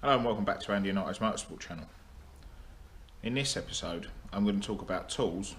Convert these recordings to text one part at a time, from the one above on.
Hello and welcome back to Andian Autos Motorsport channel. In this episode I'm going to talk about tools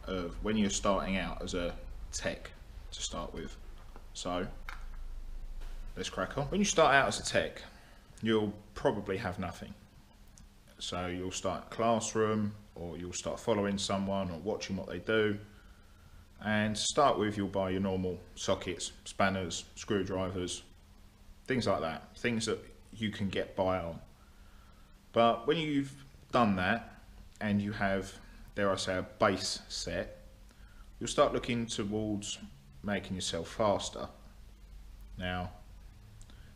of when you're starting out as a tech to start with. So let's crack on. When you start out as a tech you'll probably have nothing. So you'll start in a classroom or you'll start following someone or watching what they do, and to start with you'll buy your normal sockets, spanners, screwdrivers, things like that, things that you can get by on. But when you've done that and you have, dare I say, a base set, you'll start looking towards making yourself faster. Now,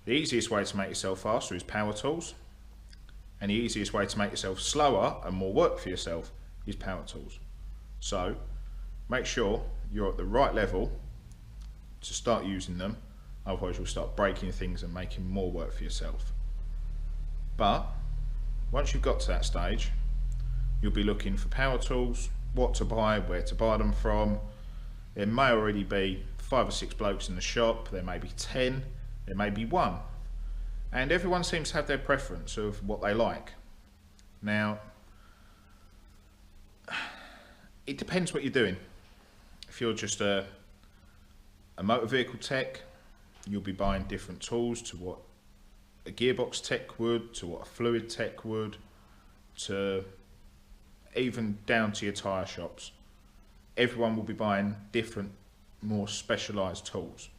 the easiest way to make yourself faster is power tools, and the easiest way to make yourself slower and more work for yourself is power tools. So make sure you're at the right level to start using them. Otherwise you'll start breaking things and making more work for yourself. But once you've got to that stage, you'll be looking for power tools, what to buy, where to buy them from. There may already be 5 or 6 blokes in the shop, there may be 10, there may be 1. And everyone seems to have their preference of what they like. Now, it depends what you're doing. If you're just a motor vehicle tech, you'll be buying different tools to what a gearbox tech would, to what a fluid tech would, to even down to your tyre shops. Everyone will be buying different, more specialised tools.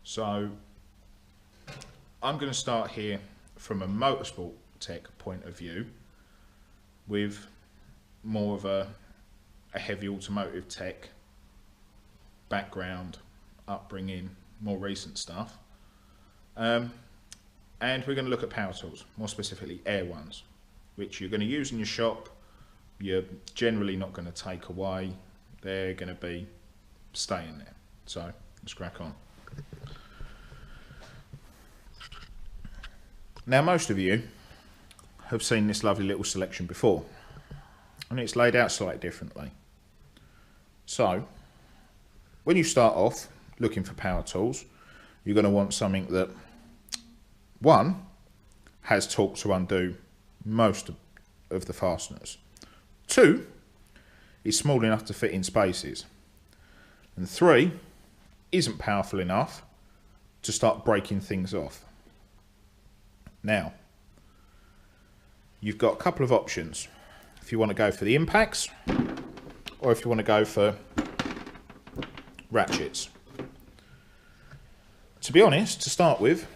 So I'm going to start here from a motorsport tech point of view with more of a heavy automotive tech background, upbringing, more recent stuff, and we're going to look at power tools, more specifically air ones, which you're going to use in your shop. You're generally not going to take away, they're going to be staying there. So let's crack on. Now most of you have seen this lovely little selection before, and it's laid out slightly differently. So when you start off looking for power tools, you're going to want something that, one, has torque to undo most of the fasteners, 2, is small enough to fit in spaces, and 3, isn't powerful enough to start breaking things off. Now, you've got a couple of options if you want to go for the impacts or if you want to go for ratchets. To be honest, to start with,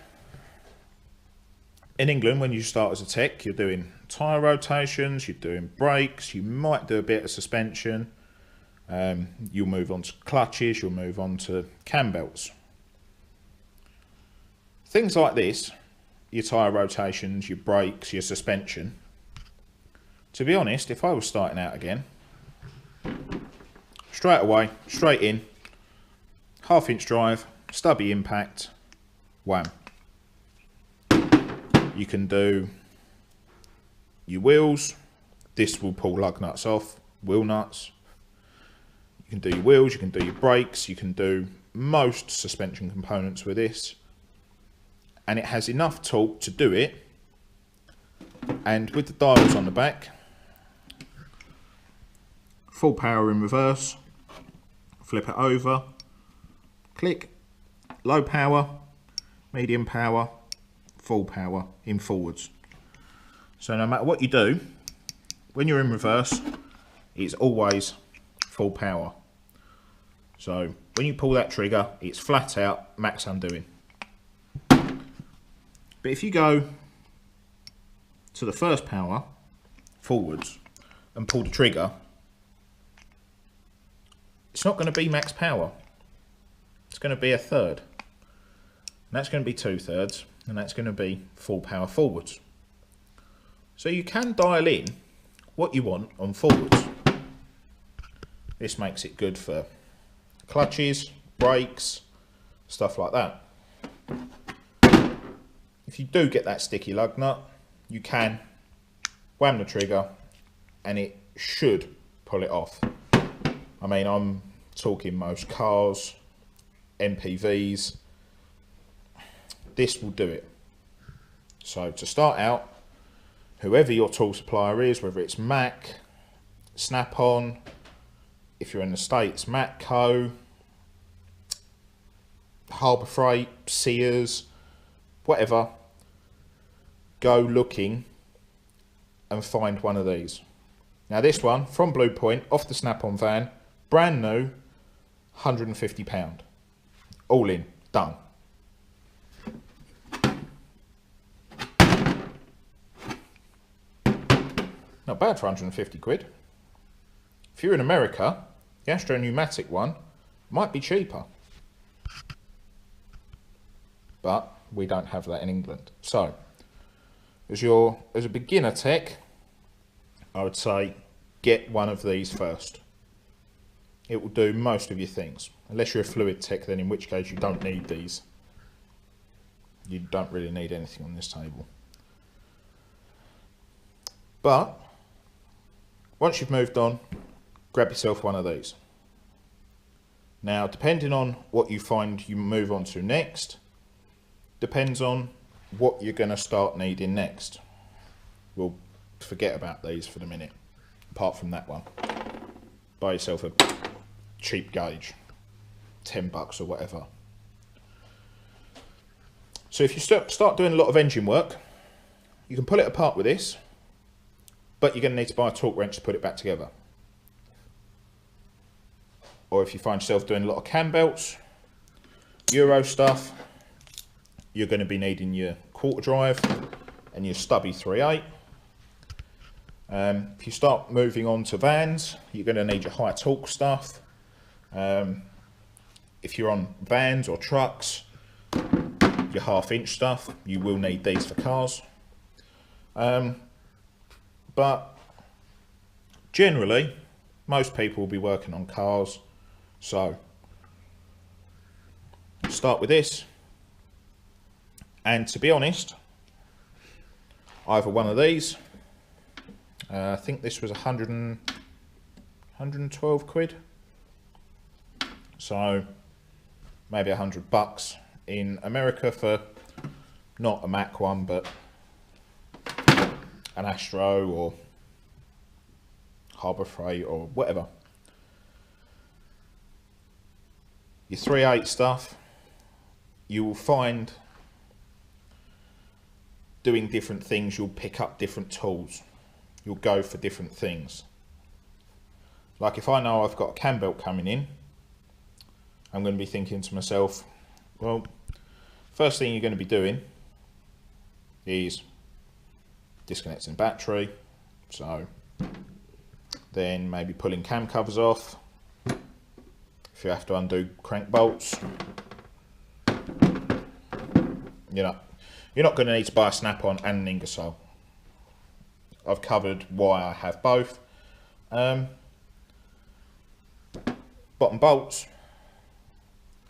in England when you start as a tech, you're doing tyre rotations, you're doing brakes, you might do a bit of suspension, you'll move on to clutches, you'll move on to cam belts. Things like this, your tyre rotations, your brakes, your suspension. To be honest, if I was starting out again, straight away, straight in, 1/2 inch drive, stubby impact, wham. You can do your wheels, this will pull lug nuts off, wheel nuts. You can do your wheels, you can do your brakes, you can do most suspension components with this. And it has enough torque to do it, and with the dials on the back, full power in reverse, flip it over, click, low power, medium power, full power in forwards. So no matter what you do, when you're in reverse, it's always full power. So when you pull that trigger, it's flat out max undoing. But if you go to the first power, forwards, and pull the trigger, it's not going to be max power. It's going to be 1/3. And that's going to be 2/3, and that's going to be full power forwards. So you can dial in what you want on forwards. This makes it good for clutches, brakes, stuff like that. If you do get that sticky lug nut, you can wham the trigger and it should pull it off. I mean, I'm talking most cars, MPVs, this will do it. So to start out, whoever your tool supplier is, whether it's Mac, Snap-on, if you're in the States, Matco, Harbour Freight, Sears, whatever, go looking and find one of these. Now this one, from Blue Point, off the Snap-on van, brand new, £150. All in, done. Not bad for 150 quid. If you're in America, the Astro pneumatic one might be cheaper. But we don't have that in England. So, as a beginner tech, I would say get one of these first. It will do most of your things. Unless you're a fluid tech, then in which case you don't need these. You don't really need anything on this table. But once you've moved on, grab yourself one of these. Now, depending on what you find you move on to next, depends on what you're going to start needing next. We'll forget about these for the minute, apart from that one. Buy yourself a cheap gauge, $10 or whatever. So if you start doing a lot of engine work, you can pull it apart with this, but you're going to need to buy a torque wrench to put it back together. Or if you find yourself doing a lot of cam belts, Euro stuff, you're going to be needing your quarter drive and your stubby 3/8. If you start moving on to vans, you're going to need your high torque stuff. If you're on vans or trucks, your 1/2 inch stuff, you will need these for cars. But generally, most people will be working on cars. So start with this. And to be honest, either one of these, I think this was 112 quid. So maybe $100 in America for not a Mac one, but an Astro or Harbour Freight or whatever. Your 3/8 stuff, you will find doing different things, you'll pick up different tools. You'll go for different things. Like if I know I've got a cam belt coming in, I'm going to be thinking to myself, well, first thing you're going to be doing is disconnecting the battery. So then maybe pulling cam covers off. If you have to undo crank bolts, you're not going to need to buy a Snap-on and an Ingersoll. I've covered why I have both. Bottom bolts,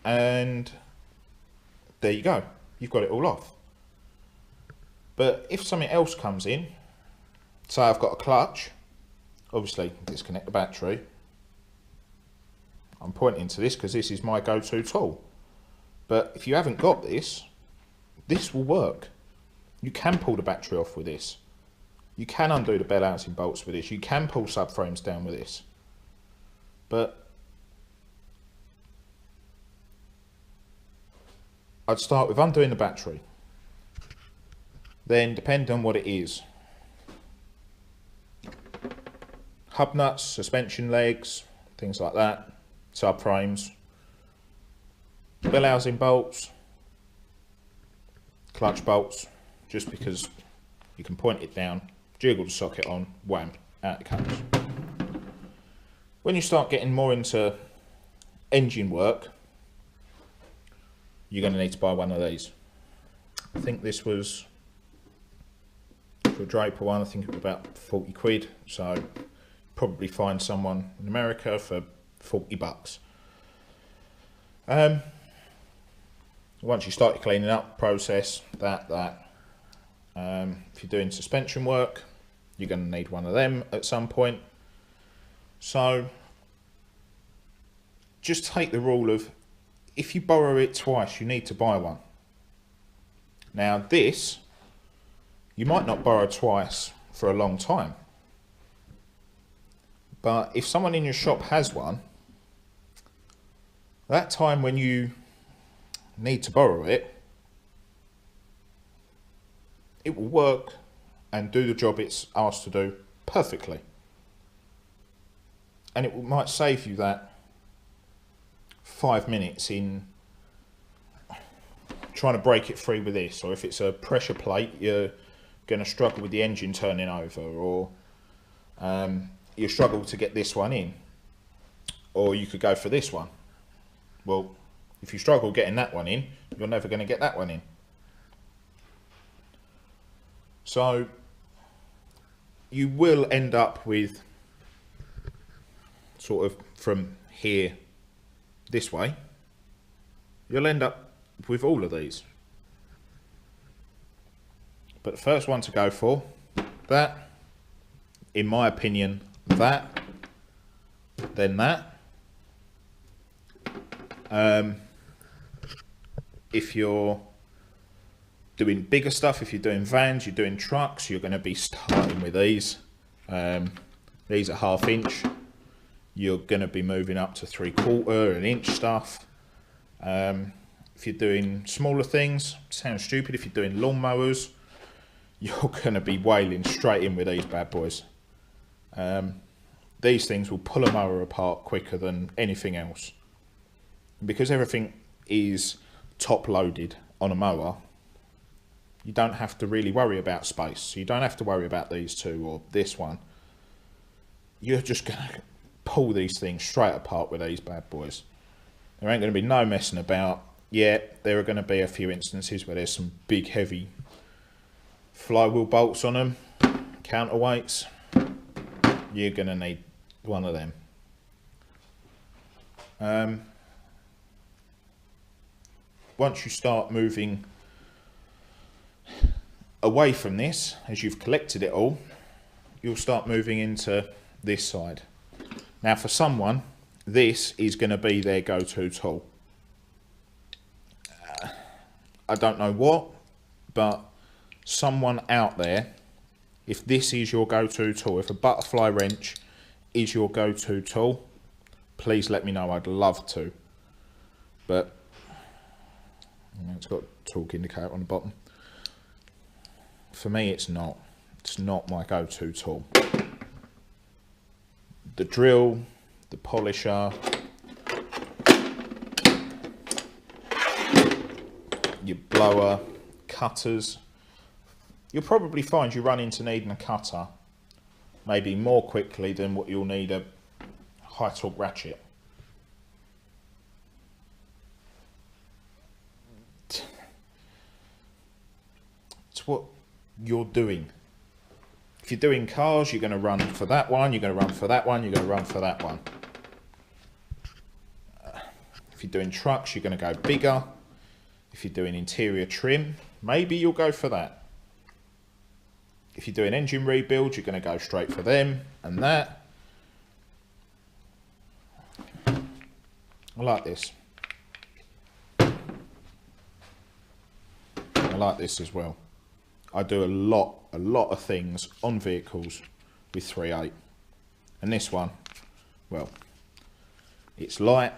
and there you go. You've got it all off. But if something else comes in, say I've got a clutch, obviously disconnect the battery. I'm pointing to this because this is my go-to tool. But if you haven't got this, this will work. You can pull the battery off with this. You can undo the bell housing bolts with this. You can pull subframes down with this. But I'd start with undoing the battery. Then, depending on what it is, hub nuts, suspension legs, things like that, subframes, bell housing bolts, clutch bolts, just because you can point it down, jiggle the socket on, wham, out it comes. When you start getting more into engine work, you're going to need to buy one of these. I think this was, for a Draper one, I think it was about 40 quid, so probably find someone in America for $40. Once you start your cleaning up process, if you're doing suspension work, you're going to need one of them at some point. So just take the rule of, if you borrow it twice, you need to buy one. Now this You might not borrow twice for a long time. But if someone in your shop has one, that time when you need to borrow it, it will work and do the job it's asked to do perfectly. And it might save you that 5 minutes in trying to break it free with this. Or if it's a pressure plate, you're going to struggle with the engine turning over, or you struggle to get this one in, or you could go for this one. Well, if you struggle getting that one in, you're never going to get that one in. So you will end up with sort of from here this way, you'll end up with all of these. But the first one to go for, that, in my opinion, that, then that. If you're doing bigger stuff, if you're doing vans, you're doing trucks, you're going to be starting with these. These are 1/2 inch. You're going to be moving up to 3/4 and inch stuff. If you're doing smaller things, sounds stupid, if you're doing lawnmowers, you're going to be whaling straight in with these bad boys. These things will pull a mower apart quicker than anything else. Because everything is top loaded on a mower, you don't have to really worry about space. So you don't have to worry about these two or this one. You're just going to pull these things straight apart with these bad boys. There ain't going to be no messing about. Yeah, there are going to be a few instances where there's some big heavy flywheel bolts on them, counterweights. You're going to need one of them. Once you start moving away from this, as you've collected it all, you'll start moving into this side. Now for someone, this is going to be their go-to tool. I don't know what, but someone out there, if this is your go-to tool, if a butterfly wrench is your go-to tool, please let me know. I'd love to. But it's got a torque indicator on the bottom. For me, it's not. It's not my go-to tool. The drill, the polisher, your blower, cutters. You'll probably find you run into needing a cutter maybe more quickly than what you'll need a high torque ratchet. It's what you're doing. If you're doing cars, you're going to run for that one, you're going to run for that one, you're going to run for that one. If you're doing trucks, you're going to go bigger. If you're doing interior trim, maybe you'll go for that. If you're doing engine rebuilds, you're going to go straight for them and that. I like this. I like this as well. I do a lot of things on vehicles with 3/8. And this one, well, it's light.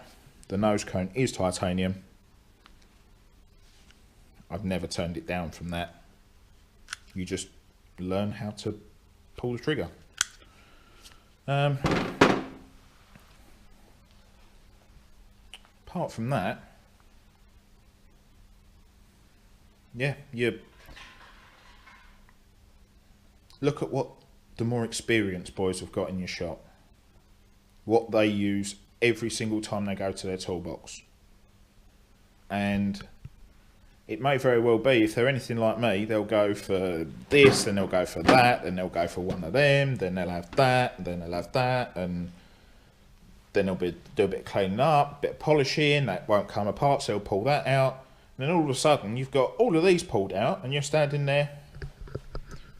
The nose cone is titanium. I've never turned it down from that. You just learn how to pull the trigger. Apart from that, yeah, you look at what the more experienced boys have got in your shop. What they use every single time they go to their toolbox. And it may very well be, if they're anything like me, they'll go for this, then they'll go for that, then they'll go for one of them, then they'll have that, then they'll have that, and then they'll do a bit of cleaning up, a bit of polishing, that won't come apart, so they'll pull that out. And then all of a sudden, you've got all of these pulled out, and you're standing there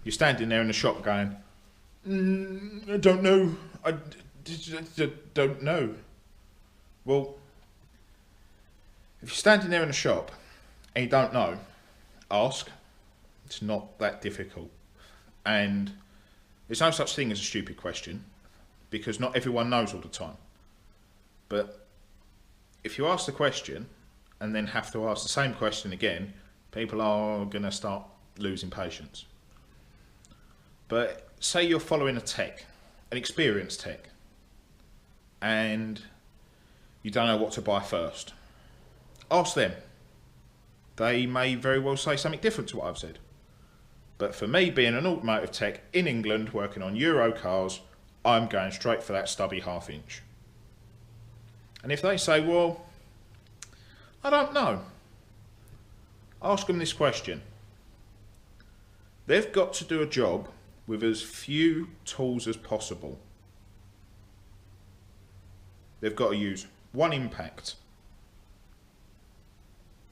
in the shop going, I don't know, I don't know. Well, if you're standing there in the shop and you don't know, ask. It's not that difficult. And there's no such thing as a stupid question, because not everyone knows all the time. But if you ask the question and then have to ask the same question again, people are going to start losing patience. But say you're following a tech, an experienced tech, and you don't know what to buy first. Ask them. They may very well say something different to what I've said. But for me, being an automotive tech in England, working on Euro cars, I'm going straight for that stubby 1/2 inch. And if they say, well, I don't know, ask them this question. They've got to do a job with as few tools as possible. They've got to use one impact.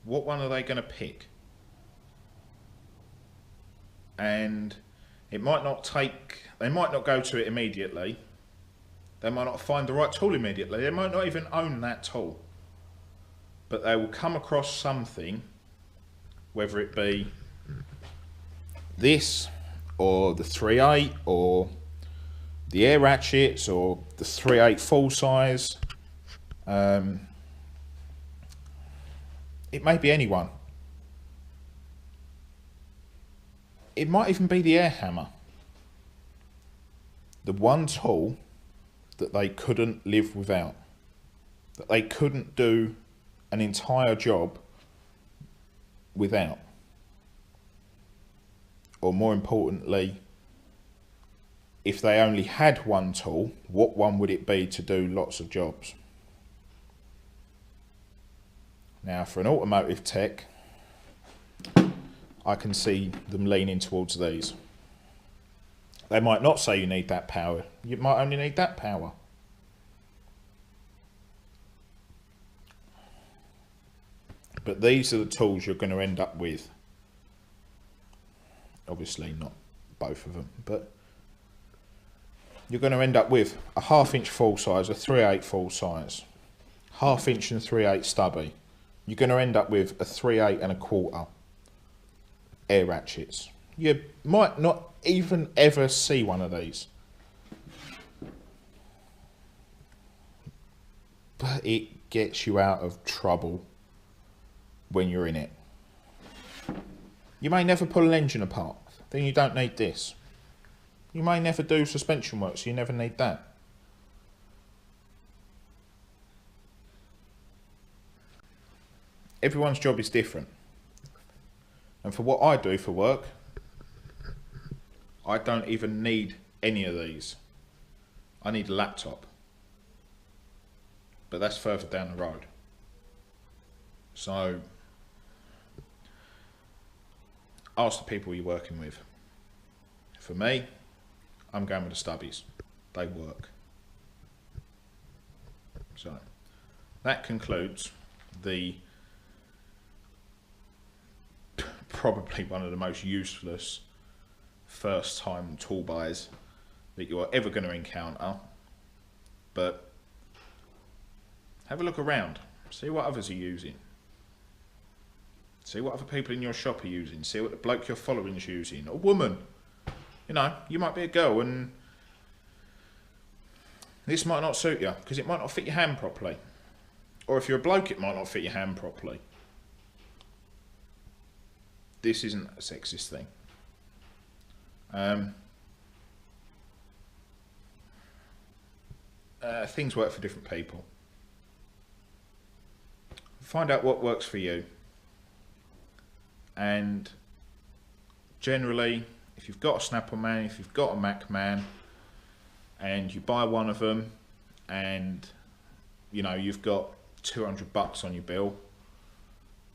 What one are they going to pick? And it might not take, they might not go to it immediately. They might not find the right tool immediately. They might not even own that tool. But they will come across something, whether it be this, or the 3.8, or the air ratchets, or the 3.8 full size. It may be anyone. It might even be the air hammer. The one tool that they couldn't live without. That they couldn't do an entire job without. Or more importantly, if they only had one tool, what one would it be to do lots of jobs? Now, for an automotive tech, I can see them leaning towards these. They might not say you need that power. You might only need that power. But these are the tools you're going to end up with. Obviously not both of them, but you're going to end up with a 1/2 inch full size, a 3.8 full size, 1/2 inch and 3.8 stubby. You're going to end up with a 3.8 and a 1/4 air ratchets. You might not even ever see one of these. But it gets you out of trouble when you're in it. You may never pull an engine apart, then you don't need this. You may never do suspension work, so you never need that. Everyone's job is different. And for what I do for work, I don't even need any of these. I need a laptop. But that's further down the road. So, ask the people you're working with. For me, I'm going with the stubbies. They work. So, that concludes the probably one of the most useless first time tool buys that you're ever going to encounter. But have a look around. See what others are using. See what other people in your shop are using. See what the bloke you're following is using. A woman. You know, you might be a girl and this might not suit you because it might not fit your hand properly. Or if you're a bloke, it might not fit your hand properly. This isn't a sexist thing. Things work for different people. Find out what works for you. And generally, if you've got a Snap-on Man, if you've got a Mac Man, and you buy one of them, and you know you've got $200 on your bill,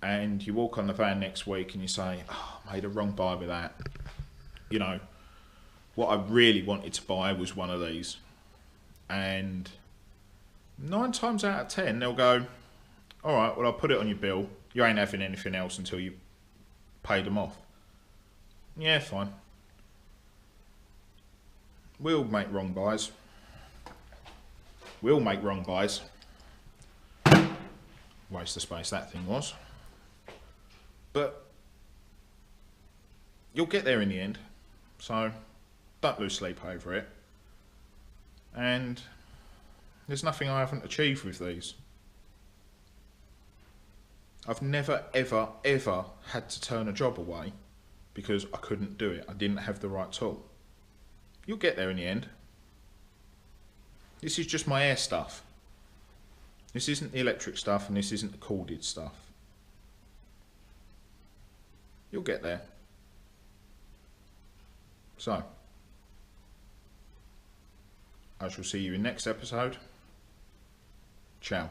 and you walk on the van next week and you say, oh, I made a wrong buy with that. You know, what I really wanted to buy was one of these. And 9 times out of 10, they'll go, all right, well, I'll put it on your bill. You ain't having anything else until you paid them off. Yeah, fine. We'll make wrong buys. We'll make wrong buys. Waste of space that thing was. But you'll get there in the end, so don't lose sleep over it. And there's nothing I haven't achieved with these. I've never ever had to turn a job away because I couldn't do it. I didn't have the right tool. You'll get there in the end. This is just my air stuff. This isn't the electric stuff, and this isn't the corded stuff. You'll get there. So, I shall see you in next episode. Ciao.